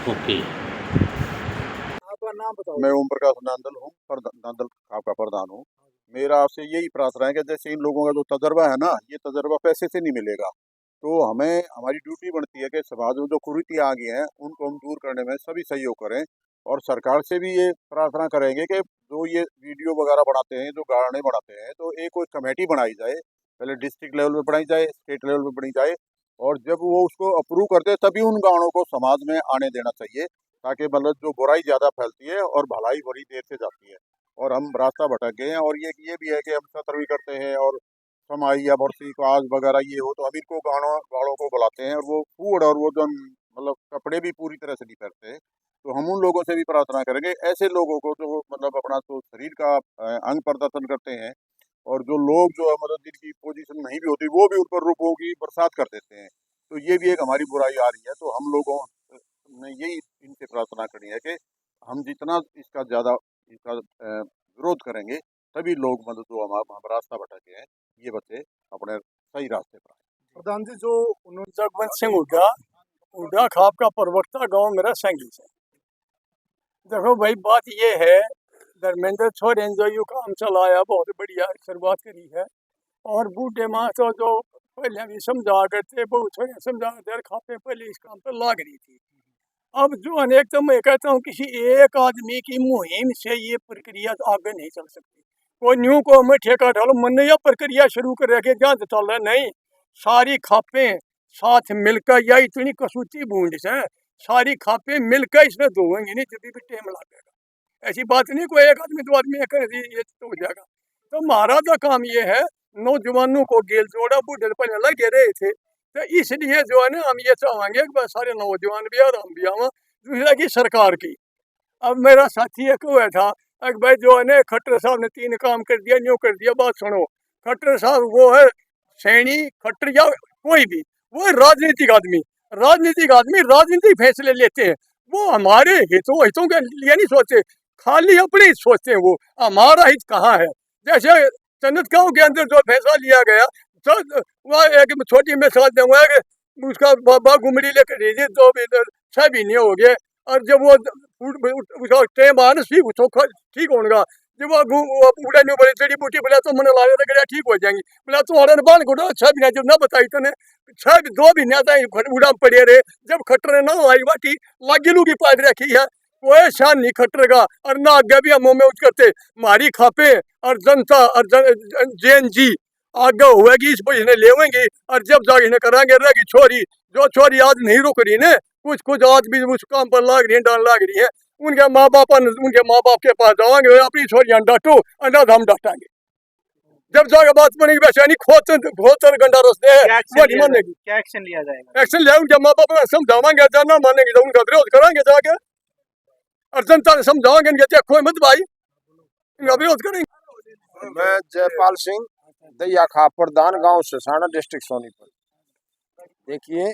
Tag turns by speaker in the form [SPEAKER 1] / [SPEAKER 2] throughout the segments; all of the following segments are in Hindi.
[SPEAKER 1] ओके।
[SPEAKER 2] आपका नाम बताओ।
[SPEAKER 3] मैं ओम प्रकाश नांदल हूँ, नांदल आपका प्रधान हूँ। मेरा आपसे यही प्रार्थना है कि जैसे इन लोगों का जो तजर्बा है ना, ये तजर्बा पैसे से नहीं मिलेगा। तो हमें हमारी ड्यूटी बनती है कि समाज में जो कुरीतियाँ आ गई हैं उनको हम दूर करने में सभी सहयोग करें। और सरकार से भी ये प्रार्थना करेंगे कि जो ये वीडियो वगैरह बनाते हैं, जो गाने बनाते हैं, तो एक कोई कमेटी बनाई जाए। पहले डिस्ट्रिक्ट लेवल पे बनाई जाए, स्टेट लेवल पे बनाई जाए। और जब वो उसको अप्रूव करते तभी उन गानों को समाज में आने देना चाहिए, ताकि मतलब जो बुराई ज़्यादा फैलती है और भलाई बड़ी देर से जाती है। और हम रास्ता भटक गए हैं। और ये भी है कि हम सत्र भी करते हैं, और समाई या बरसी को आज वगैरह ये हो तो हम इनको गानों वालों को बुलाते हैं, और वो फूड और वो जो मतलब कपड़े भी पूरी तरह से नहीं पहनते। तो हम उन लोगों से भी प्रार्थना करेंगे, ऐसे लोगों को जो मतलब अपना तो शरीर का अंग प्रदर्शन करते हैं, और जो लोग जो है मतलब जिनकी पोजीशन नहीं भी होती वो भी उन पर रुपयों की बरसात कर देते हैं। तो ये भी एक हमारी बुराई आ रही है। तो हम लोगों ने यही इनसे प्रार्थना करनी है कि हम जितना इसका ज़्यादा इसका विरोध करेंगे, तभी लोग मतलब जो हम रास्ता भटके हैं, ये बच्चे अपने सही रास्ते पर आए।
[SPEAKER 2] प्रधान जी, जो उन्होंने
[SPEAKER 4] जगवंत सिंह हुड्डा खाप का प्रवक्ता, गांव मेरा संगी से। देखो भाई, बात ये है, धर्मेंद्र छोरे जो यू काम चलाया, बहुत बढ़िया शुरुआत करी है। और बूढ़े माँ तो जो पहले भी समझा करते, बहुत छोरे समझा करते, खापे पहले इस काम पर लाग रही थी। अब जो अनेक, तो मैं कहता हूँ किसी एक आदमी की मुहिम से ये प्रक्रिया आगे नहीं चल सकती। कोई न्यू को मैं ठेका डालो, मन यह प्रक्रिया शुरू कर रखे जहाँ चल रहा नहीं। सारी खापें साथ मिलकर, या इतनी कसूती बूंद से सारी खापें मिलकर इसमें धोएंगे नहीं, जब भी टाइम लगेगा। ऐसी बात नहीं कोई एक आदमी दो आदमी कर ये तो हो जाएगा। तो महाराज का काम ये है, नौजवानों को गेल जोड़ा, बूढ़े पहले लगे रहे थे। तो इसलिए जो है ना, हम ये चाहेंगे कि सारे नौजवान भी और हम भी आवा। दूसरा की सरकार की, अब मेरा साथी एक हुआ था, एक भाई जो है ना, खट्टर साहब ने 3 काम कर दिया, न्यू कर दिया। बात सुनो, खट्टर साहब वो है सैनी खट्टर या कोई भी, वो है राजनीतिक आदमी। राजनीतिक आदमी राजनीतिक फैसले लेते हैं, वो हमारे हितों के लिए नहीं सोचते, खाली अपने हित सोचते हैं। वो हमारा हित कहाँ है? जैसे चंदत गांव के अंदर जो फैसला लिया गया, तो वह एक छोटी मिसाल दूंगा कि उसका बाबा घुमड़ी लेकर तो 6 महीने हो गए। और जब वो उसका टाइम आया ना, ठीक होगा। जब वो उड़ा नहीं बोले जड़ी बूटी बोला, तो मैंने लाया था ठीक हो जाएंगी। बोला तुम्हारे बाल को 6 महीने जब ना बताई तने, 2 महीने उड़ा पड़े रहे। जब खट्टर ना आई बाटी लागी लूगी पाद रखी है, कोई शान नहीं खट्टर का। और ना आगे भी हम में उठ करते मारी खापे, और जनता और जैन जी आगे होगी, इस बजने लेवेंगे। और जब जाके इन्हें करांगे रहेगी छोरी, जो छोरी आज नहीं रुक रही ने, कुछ आज भी उस काम पर लाग रही है, डाल लाग रही है। उनके माँ बाप के पास जाओगे, अपनी छोरियां डांटो, अनाथ हम डांटेंगे। जब जाके बात बनेगी, वैसे नहीं खोतर गंडा रस्ते है, वो नहीं मानेगी।
[SPEAKER 2] क्या एक्शन लिया जाएगा?
[SPEAKER 4] एक्शन ले, उनके माँ बाप समझावाएंगे, ना मानेंगे तो उनका विरोध कराएंगे जाके। और जनता ने समझाओगे, देखो मत भाई, इनका विरोध करेंगे।
[SPEAKER 5] मैं जयपाल सिंह, दैया खाप प्रधान, गांव ससाना, डिस्ट्रिक्ट सोनीपत। देखिए,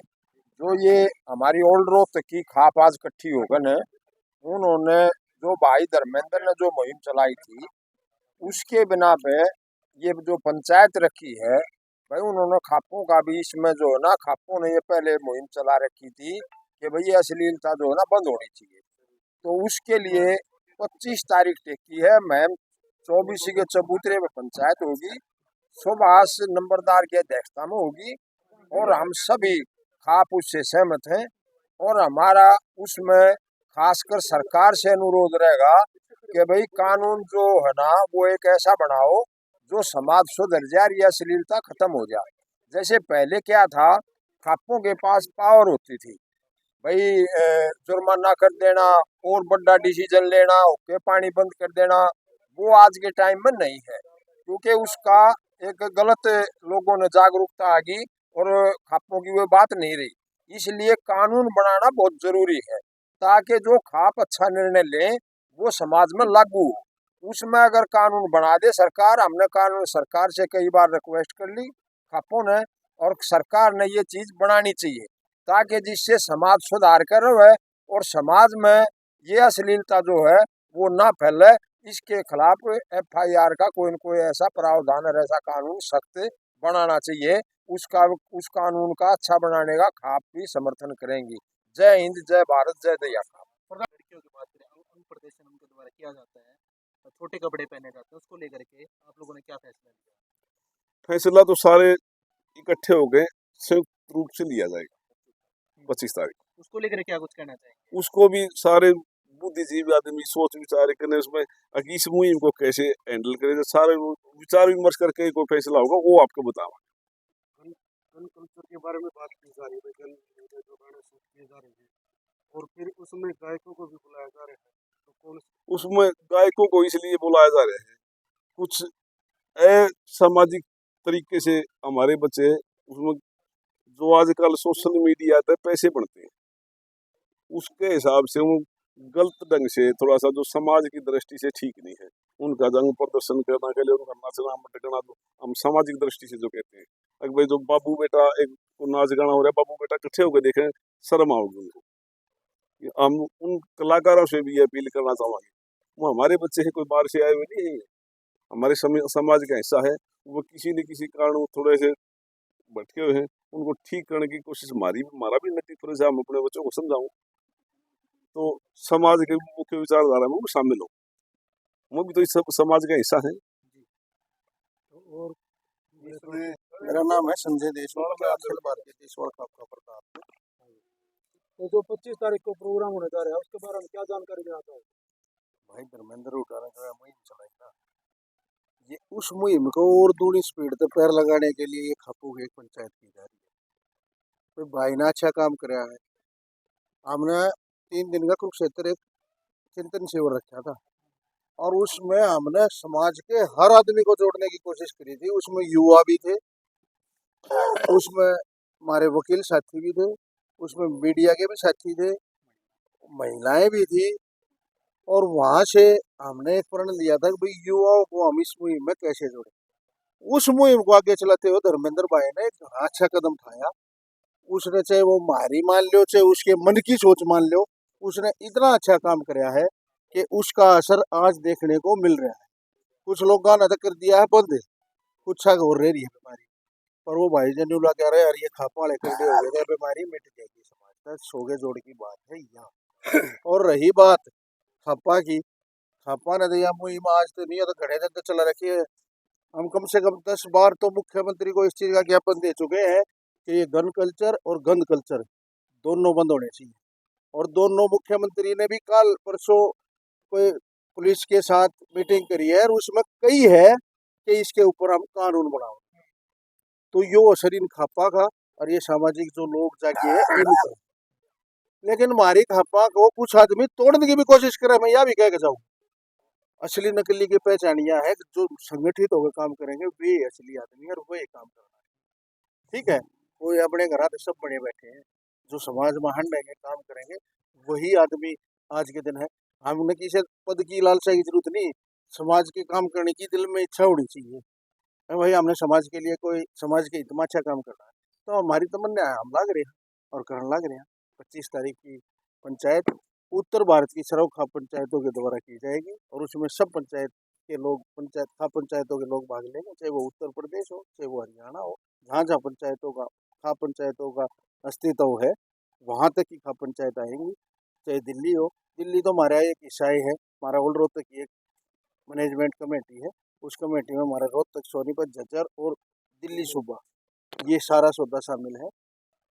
[SPEAKER 5] जो ये हमारी ओल्ड रोड की खाप आज इकट्ठी हो गए न, उन्होंने जो भाई धर्मेंद्र ने जो मुहिम चलाई थी, उसके बिना पे ये जो पंचायत रखी है भाई, उन्होंने खापों का भी इसमें जो है ना, खापों ने ये पहले मुहिम चला रखी थी कि भाई ये अश्लीलता जो है ना बंद होनी चाहिए। तो उसके लिए 25 तारीख टेकी है। मैम 24 के चबूतरे में पंचायत होगी, सुभाष नंबरदार की अध्यक्षता में होगी। और हम सभी खाप उससे सहमत हैं। और हमारा उसमें खासकर सरकार से अनुरोध रहेगा कि भाई कानून जो है ना, वो एक ऐसा बनाओ जो समाज सुधर जाए, या अश्लीलता खत्म हो जाए। जैसे पहले क्या था, खापों के पास पावर होती थी भाई, जुर्माना कर देना और बड़ा डिसीजन लेना, ओके पानी बंद कर देना। वो आज के टाइम में नहीं है, क्योंकि उसका एक गलत लोगों ने जागरूकता आ गई और खापों की वो बात नहीं रही। इसलिए कानून बनाना बहुत जरूरी है, ताकि जो खाप अच्छा निर्णय ले वो समाज में लागू हो। उसमें अगर कानून बना दे सरकार, हमने कानून सरकार से कई बार रिक्वेस्ट कर ली खापों ने, और सरकार ने ये चीज बनानी चाहिए, ताकि जिससे समाज सुधार कर रहे और समाज में ये अश्लीलता जो है वो ना फैले। इसके खिलाफ FIR का कोई न कोई ऐसा प्रावधान और ऐसा कानून सख्त बनाना चाहिए। उस कानून का अच्छा बनाने का खाप भी समर्थन करेंगी। जय हिंद, जय भारत, जय दैया खाप।
[SPEAKER 2] लड़कियों की बात करें, अंग प्रदर्शन उनके द्वारा किया जाता है, और छोटे कपड़े पहने जाते हैं, उसको लेकर के आप लोगों ने क्या फैसला लिया?
[SPEAKER 3] फैसला तो सारे इकट्ठे हो गए, संयुक्त रूप से लिया जाएगा 25 तारीख।
[SPEAKER 2] उसको लेकर क्या कुछ कहना चाहेंगे?
[SPEAKER 3] उसको भी सारे बुद्धिजीवी आदमी सोच विचार करने, उसमें इस मुहिम को कैसे हैंडल करें, सारे विचार विमर्श करके कोई फैसला होगा वो आपको बतावा।
[SPEAKER 1] गन कल्चर के बारे में बात की जा रही है, गन जो गाने शूट किए जा रहे हैं, और फिर उसमें गायकों को भी बुलाया जा रहा है, तो कौन
[SPEAKER 3] उसमें गायकों को इसलिए बुलाया जा रहा है, कुछ असामाजिक तरीके से हमारे बच्चे उसमें, जो आजकल सोशल मीडिया पे पैसे बनते हैं, उसके हिसाब से वो गलत ढंग से थोड़ा सा जो समाज की दृष्टि से ठीक नहीं है, उनका जंग प्रदर्शन करने के लिए उनका नाचना मटकना, जो हम सामाजिक दृष्टि से जो कहते हैं, अगर भाई जो बाबू बेटा एक नाच गाना हो रहा है, बाबू बेटा इकट्ठे होकर देखें, शर्म आओगी उनको। हम उन कलाकारों से भी अपील करना चाहेंगे, वो हमारे बच्चे हैं, कोई बाहर से आए हुए नहीं है, हमारे समाज का हिस्सा है, वो किसी न किसी कारण वो थोड़े से भटके हुए हैं, उनको ठीक करने की कोशिश हमारा भी नैतिक फर्ज है, हम अपने बच्चों को समझाऊं, तो समाज के मुख्य विचारधारा में वो शामिल हो, वो भी तो इस समाज का हिस्सा है।
[SPEAKER 1] और
[SPEAKER 5] मेरा नाम है संजय देशमुख, मैं अखिल भारतीय देशवाल खाप का प्रधान।
[SPEAKER 1] तो जो 25 तारीख को प्रोग्राम होने जा रहा है, उसके बारे में क्या जानकारी देना चाहोगे?
[SPEAKER 5] भाई धर्मेंद्र उठाना जो है मुहिम चलाई ना, ये उस मुहिम को और दूनी स्पीड पे पैर लगाने के लिए ये खापू की एक पंचायत की जा रही है। तो भाई ने अच्छा काम कराया है। हमने 3 दिन का कुरुक्षेत्र एक चिंतन शिविर रखा था, और उसमें हमने समाज के हर आदमी को जोड़ने की कोशिश करी थी। उसमें युवा भी थे, उसमें हमारे वकील साथी भी थे, उसमें मीडिया के भी साथी थे, महिलाएं भी थी, और वहां से हमने एक प्रण लिया था कि भाई युवाओं को हम इस मुहिम में कैसे जोड़े। उस मुहिम को आगे चलाते हुए धर्मेंद्र भाई ने एक अच्छा कदम उठाया। उसने, चाहे वो मारी मान लो, चाहे उसके मन की सोच मान लो, उसने इतना अच्छा काम कराया है कि उसका असर आज देखने को मिल रहा है। कुछ लोग गाना तक कर दिया है बंद, कुछ हो रही है बीमारी, पर वो भाई जनुला कह रहे यार ये खापा वाले करने हो गए, बीमारी मिट जाएगी समाज तक, सोगे जोड़ की बात है यहाँ। और रही बात खापा की, खापा ने दिया मुहिम आज तो नहीं है, तो घड़े तक चला रखी है। हम कम से कम 10 बार तो मुख्यमंत्री को इस चीज का ज्ञापन दे चुके हैं कि ये गन कल्चर और गंद कल्चर दोनों बंद होने चाहिए। और दोनों मुख्यमंत्री ने भी कल परसों कोई पुलिस के साथ मीटिंग करी है, और उसमें कई है कि इसके ऊपर हम कानून बनाओ। तो यो असर इन खापा का और ये सामाजिक जो लोग जाके है इनका। लेकिन हमारी खापा को कुछ आदमी तोड़ने की भी कोशिश करे, मैं यह भी कह के जाऊँ, असली नकली की पहचानियां है, जो संगठित होकर काम करेंगे वे असली आदमी और वही काम करना है। ठीक है, कोई अपने घर सब बने बैठे हैं, जो समाज में हंडेंगे काम करेंगे वही आदमी आज के दिन है। हमने किसी पद की लालसा की जरूरत नहीं, समाज के काम करने की दिल में इच्छा होनी चाहिए। भाई हमने समाज के लिए कोई समाज के हित में अच्छा काम करना है, तो हमारी तमन्ना है, हम लाग रहे हैं और करने लग रहे हैं। 25 तारीख की पंचायत उत्तर भारत की सर्व खाप पंचायतों के द्वारा की जाएगी, और उसमें सब पंचायत के लोग, खाप पंचायतों के लोग भाग लेंगे, चाहे वो उत्तर प्रदेश हो, चाहे वो हरियाणा हो, जहाँ जहाँ पंचायतों का, खाप पंचायतों का अस्तित्व है वहाँ तक की खाप पंचायत आएंगी। चाहे दिल्ली हो, दिल्ली तो हमारा एक हिस्सा है, हमारा ओल्ड रोहतक की एक मैनेजमेंट कमेटी है, उस कमेटी में हमारा रोहतक, सोनीपत, झज्जर और दिल्ली सूबा, ये सारा सौदा शामिल है।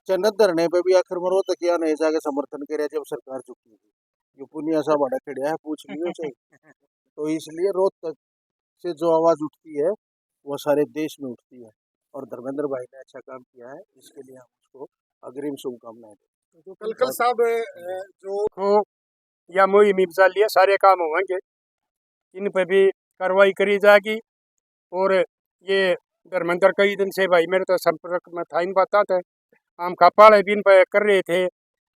[SPEAKER 5] चन्नत धरने पे भी आखिर में रोहतक या नहीं जाके समर्थन करे जब सरकार चुकी थी, जो पुनिया सा बड़ा खड़िया है, पूछ लियो चाहिए। तो इसलिए रोहतक से जो आवाज उठती है वो सारे देश में उठती है, और धर्मेंद्र भाई ने अच्छा काम किया है, इसके लिए हम उसको अग्रिम शुभकामनाएं देते हैं।
[SPEAKER 1] कल साहब जो
[SPEAKER 4] या मुहिम चल रही है, सारे काम होंगे, इन पे भी कार्रवाई करी जाएगी। और ये धर्मेंद्र कई दिन से भाई मेरे तो संपर्क में था, इन बात है हम खापाड़े भी इन पर कर रहे थे,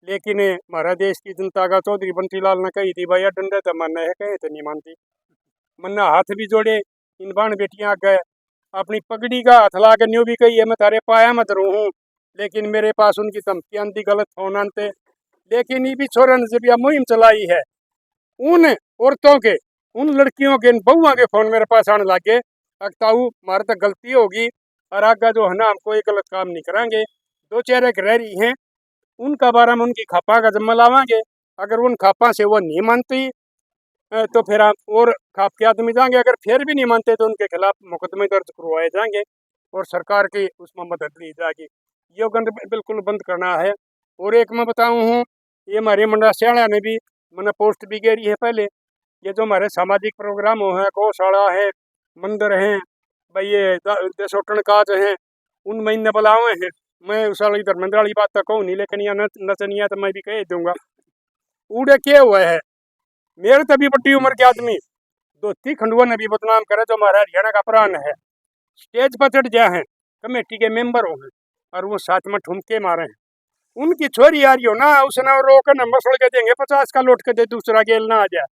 [SPEAKER 4] लेकिन हमारा देश की जनता का चौधरी बंसीलाल ने कही थी भाई डंडे तो मानना है, कहे तो नहीं मानती। मन्ना हाथ भी जोड़े, इन बाण बेटियां गए अपनी पगड़ी का हाथ ला के न्यू भी कही है मैं तारे पाया मत रहूँ, लेकिन मेरे पास उनकी धमकियां दी गलत फोन आनते। लेकिन ये भी छोरन जब यह मुहिम चलाई है, उन औरतों के, उन लड़कियों के, बहुआ के फोन मेरे पास आने लगे, अगताऊ हमारा तो गलती होगी और आगे जो है ना हम कोई गलत काम नहीं कराएंगे। 2 चेहरे रह रही हैं, उनका बारे में उनकी खापा का जम्मा लावांगे। अगर उन खापा से वो नहीं मानती तो फिर हम और खाप के आदमी जाएंगे। अगर फिर भी नहीं मानते तो उनके खिलाफ मुकदमे दर्ज करवाए जाएंगे और सरकार की उसमें मदद ली जाएगी। ये गंद बिल्कुल बंद करना है। और एक मैं बताऊँ हूँ, ये हमारे मंडा सियाणा ने भी मैंने पोस्ट भी गेरी है पहले। ये जो हमारे सामाजिक प्रोग्राम है, गौशाला है, मंदिर हैं, भाई ये देशोटन काज हैं, उन महीने बुलावे हैं। मैं उस वाली धर्मेंद्र वाली बात तो कहूँ नहीं, लेकिन यह नचनिया तो मैं भी कह दूंगा। उड़े क्या हुआ है, मेरे तभी बड़ी उम्र के आदमी धोती खंडुआ ने भी बदनाम करे जो हमारा हरियाणा का प्राण है। स्टेज पर चढ़ गया है, कमेटी के मेंबर हो गए और वो साथ में ठुमके मारे हैं। उनकी छोरी आ रही हो ना, उसने रोक न मसड़ के देंगे 50 का लौट के दे, दूसरा गेल ना आ जाए।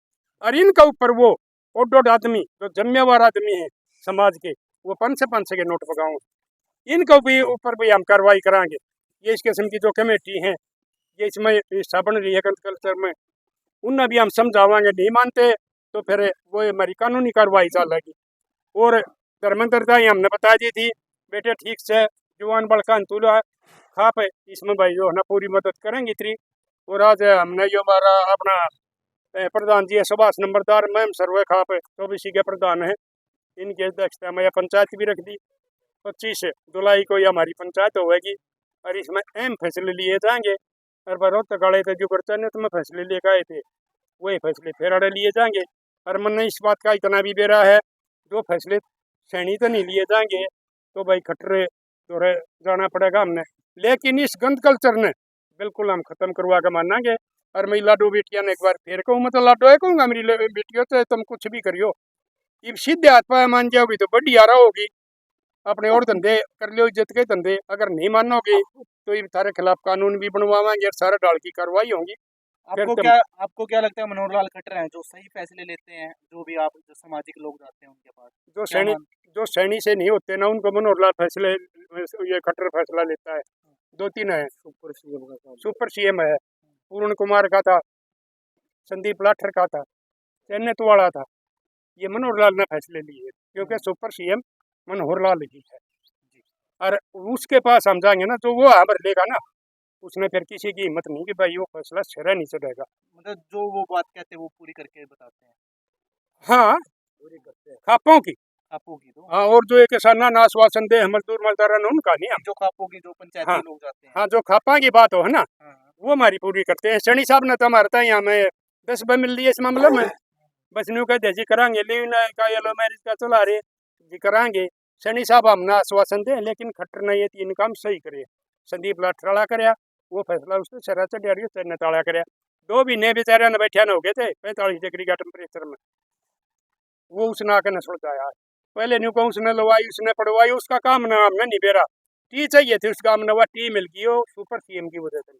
[SPEAKER 4] और इनका ऊपर वो ओडोड आदमी जो जिम्मेवार आदमी है समाज के, वो 500 के नोट पकाओ, इनका भी ऊपर भी हम कार्रवाई कराएंगे। ये इस किस्म की जो कमेटी है, ये इसमें हिस्सा बन रही है कल्चर में, उन्हें भी हम समझावाएंगे। नहीं मानते तो फिर वो हमारी कानूनी कार्रवाई चलेगी। और धर्मेंद्र हमने बता दी थी, बेटे ठीक से जवान बड़का तुला खाप इसमें भाई जो है ना पूरी मदद करेंगे इतनी। और आज हमने जो हमारा अपना प्रधान जी है सुभाष नंबरदार मैम सर्वे खाप तो भी के प्रधान है, इनकी अध्यक्षता में पंचायत भी रख दी। 25 जुलाई को ये हमारी पंचायत होगी और इसमें अहम फैसले लिए जाएंगे। और बरोत गाड़े थे जो गर्चा ने तुम्हें फैसले लेकर आए थे, वही फैसले फिर अड़े लिए जाएंगे। और मन इस बात का इतना भी बेरा है, जो फैसले सैनी तो नहीं लिए जाएंगे तो भाई खटरे तो जाना पड़ेगा हमने। लेकिन इस गंद कल्चर ने बिल्कुल हम खत्म करवा के मानेंगे। और मैं लाडो बेटिया ने एक बार फिर कहूँ, मैं तो लाडो है कहूँगा मेरी बेटियों से, तुम कुछ भी करियो, ये सीधे हाथ पाए मान जाओगी तो बड़ी हारा होगी। अपने और धंधे कर लो, इज्जत के धंधे। अगर नहीं मानोगे तो ये तारे खिलाफ कानून भी बनवाएंगे और सारा डाल की कार्रवाई होगी।
[SPEAKER 2] आपको क्या लगता है मनोहर लाल खट्टर हैं जो सही फैसले लेते हैं, जो भी आप जो सामाजिक लोग जाते हैं उनके पास?
[SPEAKER 4] जो सैनी से नहीं होते ना, उनको मनोहर लाल फैसले, ये खट्टर फैसला लेता है। 2-3 है, सुपर सीएम है, पूर्ण कुमार का था, संदीप लाठर का था, चन्नत वाला था। ये मनोहर लाल ने फैसले लिए क्योंकि सुपर सीएम मनोहर लाल ही है। और उसके पास हम जाएंगे ना, तो वो हमारे लेगा ना, उसने फिर किसी की हिम्मत नहीं कि भाई वो फैसला सिरा नहीं चढ़ेगा।
[SPEAKER 2] मतलब जो वो बात कहते हैं वो पूरी करके बताते हैं।
[SPEAKER 4] हाँ, खापों की
[SPEAKER 2] तो
[SPEAKER 4] हाँ, और जो एक किसाना ना आश्वासन दे मजदूर मजदारा ने, उनका नहीं हम।
[SPEAKER 2] जो खापों की जो पंचायती
[SPEAKER 4] हाँ,
[SPEAKER 2] लोग जाते हैं,
[SPEAKER 4] हाँ, जो खापा की बात हो है ना, वो हमारी पूरी करते हैं। सैनी साहब ने तो हमारे यहाँ में 10 रुपये मिल दिए इस मामले में, बस न्यू कहते जी करांगे, लीव का येलो मैरिज का चला रहे जी करांगे। सैनी साहब हमने आश्वासन दे, लेकिन खट्टर ने ये 3 काम सही करे। संदीप लाठराला कराया, वो फैसला उसने शरा चढ़िया चढ़ने ताड़ा कराया। 2 महीने बेचारे ने बैठा न हो गए थे 45 डिग्री का टेम्परेचर में, वो उसने आके न सुलझाया। पहले न्यू को उसने लवाई, उसने पढ़वाई, उसका काम ना हमने नहीं बेरा। टी चाहिए थी उस काम ने, वह टी मिल गई, वो सुपर सीएम की वजह से।